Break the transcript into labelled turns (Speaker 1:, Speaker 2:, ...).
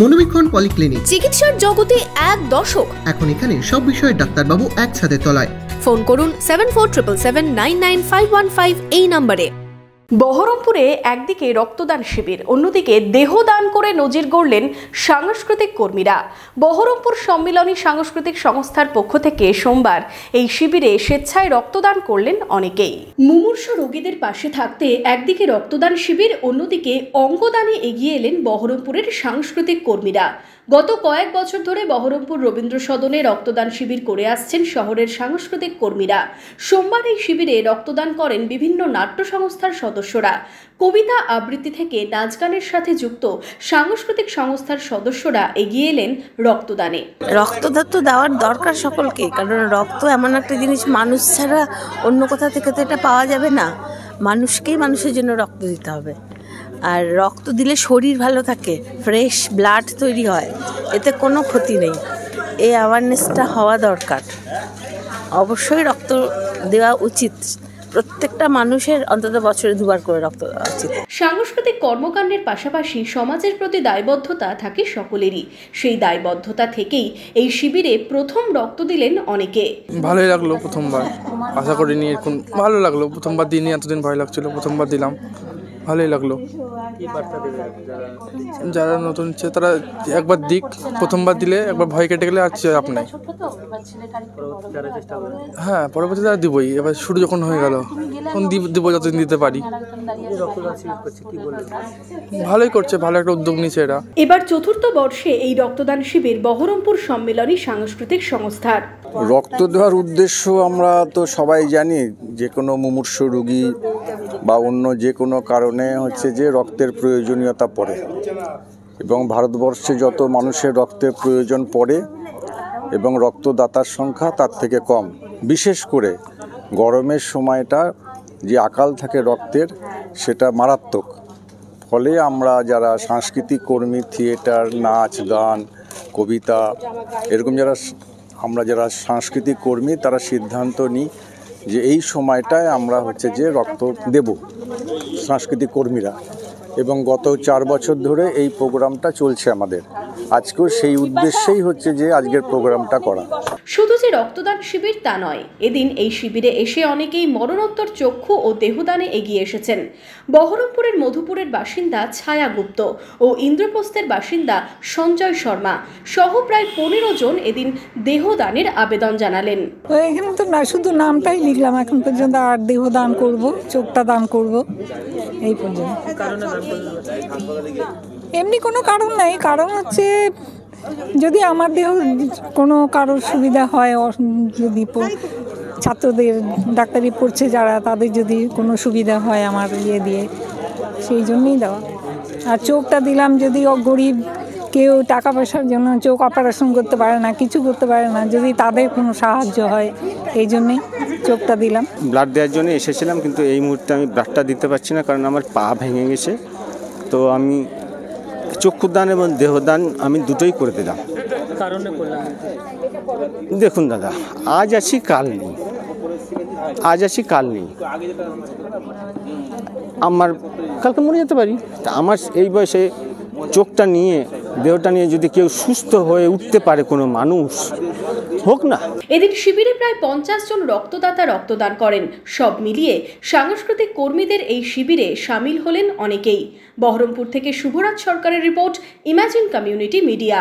Speaker 1: মনোবীক্ষণ polyclinic,
Speaker 2: চিকিৎসার জগতে এক দশক।
Speaker 1: এখন এখানে সব বিষয়ে ডাক্তারবাবু একসাথে তলায়।
Speaker 2: ফোন করুন 7477999515 এই নম্বরে। বহরমপুরে একদিকে রক্তদান শিবির, অন্যদিকে দেহদান করে নজির গড়লেন সাংস্কৃতিক কর্মীরা। বহরমপুর সম্মিলনী সাংস্কৃতিক সংস্থার পক্ষ থেকে সোমবার এই শিবিরে স্বেচ্ছায় রক্তদান করলেন অনেকেই। মুমূর্ষু রোগীদের পাশে থাকতে একদিকে রক্তদান শিবির, অন্যদিকে অঙ্গদানে এগিয়ে এলেন বহরমপুরের সাংস্কৃতিক কর্মীরা। গত কয়েক বছর ধরে বহরমপুর রবীন্দ্র সদনে রক্তদান শিবির করে আসছেন শহরের সাংস্কৃতিক কর্মীরা। সোমবার এই শিবিরে রক্তদান করেন বিভিন্ন নাট্য সংস্থার সদস্যরা। কবিতা আবৃত্তি থেকে নাচ গানের সাথে যুক্ত সাংস্কৃতিক সংস্থার সদস্যরা এগিয়ে এলেন রক্তদানে।
Speaker 3: রক্তদান তো দেওয়ার দরকার সকলকে, কারণ রক্ত এমন একটা জিনিস, মানুষ ছাড়া অন্য কোথা থেকে তো এটা পাওয়া যাবে না। মানুষকেই মানুষের জন্য রক্ত দিতে হবে, আর রক্ত দিলে শরীর ভালো থাকে, ফ্রেশ ব্লাড তৈরি হয়, এতে কোনো ক্ষতি নেই। এই অ্যাওয়ারনেসটা হওয়া দরকার। অবশ্যই রক্ত দেওয়া উচিত, প্রত্যেকটা মানুষের অন্তত বছরে 2 বার করে রক্ত দেওয়া উচিত।
Speaker 2: সাংস্কৃতিক কর্মকাণ্ডের পাশাপাশি সমাজের প্রতি দায়বদ্ধতা থাকে সকলেরই। সেই দায়বদ্ধতা থেকেই এই শিবিরে প্রথম রক্ত দিলেন অনেকে।
Speaker 4: ভালোই লাগলো প্রথমবার, আশা করিনি এরকম ভালো লাগলো। প্রথমবার দিনই এতদিন ভয় লাগছিল, প্রথমবার দিলাম, ভালোই লাগলো। যারা নতুন হচ্ছে তারা একবার দিক, প্রথমবার দিলে একবার ভয় কেটে গেলে আর চাপ নাই। হ্যাঁ, পরবর্তীতে আর দিবই। এবার শুরু যখন হয়ে গেল তখন দিব যতদিন দিতে পারি। ভালোই করছে, ভালো একটা উদ্যোগ নিচ্ছে এরা।
Speaker 2: এবার চতুর্থ বর্ষে এই রক্তদান শিবির বহরমপুর সম্মিলনী সাংস্কৃতিক সংস্থার।
Speaker 5: রক্ত দেওয়ার উদ্দেশ্য আমরা তো সবাই জানি, যে কোনো মুমূর্ষু রোগী বা অন্য যে কোনো কারণে হচ্ছে যে রক্তের প্রয়োজনীয়তা পড়ে, এবং ভারতবর্ষে যত মানুষের রক্তের প্রয়োজন পড়ে এবং রক্তদাতার সংখ্যা তার থেকে কম। বিশেষ করে গরমের সময়টা যে আকাল থাকে রক্তের, সেটা মারাত্মক। ফলে আমরা যারা সাংস্কৃতিক কর্মী, থিয়েটার, নাচ গান, কবিতা, এরকম যারা সাংস্কৃতিক কর্মী, তারা সিদ্ধান্ত নিই যে এই সময়টায় আমরা হচ্ছে যে রক্ত দেব সাংস্কৃতিক কর্মীরা, এবং গত 4 বছর ধরে এই প্রোগ্রামটা চলছে আমাদের। আজকেও সেই উদ্দেশ্যেই হচ্ছে যে আজকের প্রোগ্রামটা করা।
Speaker 2: শুধু যে রক্তদান শিবির তা নয়, এদিন এই শিবিরে এসে অনেকেই মরণোত্তর চক্ষু ও দেহদানে এগিয়ে এসেছেন। বহরমপুরের মধুপুরের বাসিন্দা ছায়া গুপ্ত ও ইন্দ্রপ্রস্থের বাসিন্দা সঞ্জয় শর্মা সহ প্রায় 15 জন এদিন দেহদানের আবেদন জানালেন।
Speaker 6: এখানে তো না, শুধু নামটাই লিখলাম এখন পর্যন্ত, আর দেহদান করব, চোখটা দান করব, এই পর্যন্ত। এমনি কোনো কারণ নাই, কারণ হচ্ছে যদি আমার দেহ কোনো কারোর সুবিধা হয়, যদি ছাত্রদের ডাক্তারি পড়ছে যারা, তাদের যদি কোনো সুবিধা হয় আমার দিয়ে, সেই জন্যই দেওয়া। আর চোখটা দিলাম, যদি গরিব কেউ টাকা পয়সার জন্য চোখ অপারেশন করতে পারে না, কিছু করতে পারে না, যদি তাদের কোনো সাহায্য হয়, এই জন্যেই চোখটা দিলাম।
Speaker 7: ব্লাড দেওয়ার জন্য এসেছিলাম, কিন্তু এই মুহূর্তে আমি ব্লাডটা দিতে পারছি না, কারণ আমার পা ভেঙে গেছে। তো আমি চক্ষুদান এবং দেহদান আমি দুটোই করে দিলাম। দেখুন দাদা, আজ আছি কাল নেই, আমার কালকে মরে যেতে পারি। তা আমার এই বয়সে চোখটা নিয়ে, দেহটা নিয়ে যদি কেউ সুস্থ হয়ে উঠতে পারে, কোনো মানুষ হোক না।
Speaker 2: এদিন শিবিরে প্রায় 50 জন রক্তদাতা রক্তদান করেন। সব মিলিয়ে সাংস্কৃতিক কর্মীদের এই শিবিরে সামিল হলেন অনেকেই। বহরমপুর থেকে শুভরাজ সরকারের রিপোর্ট, ইমাজিন কমিউনিটি মিডিয়া।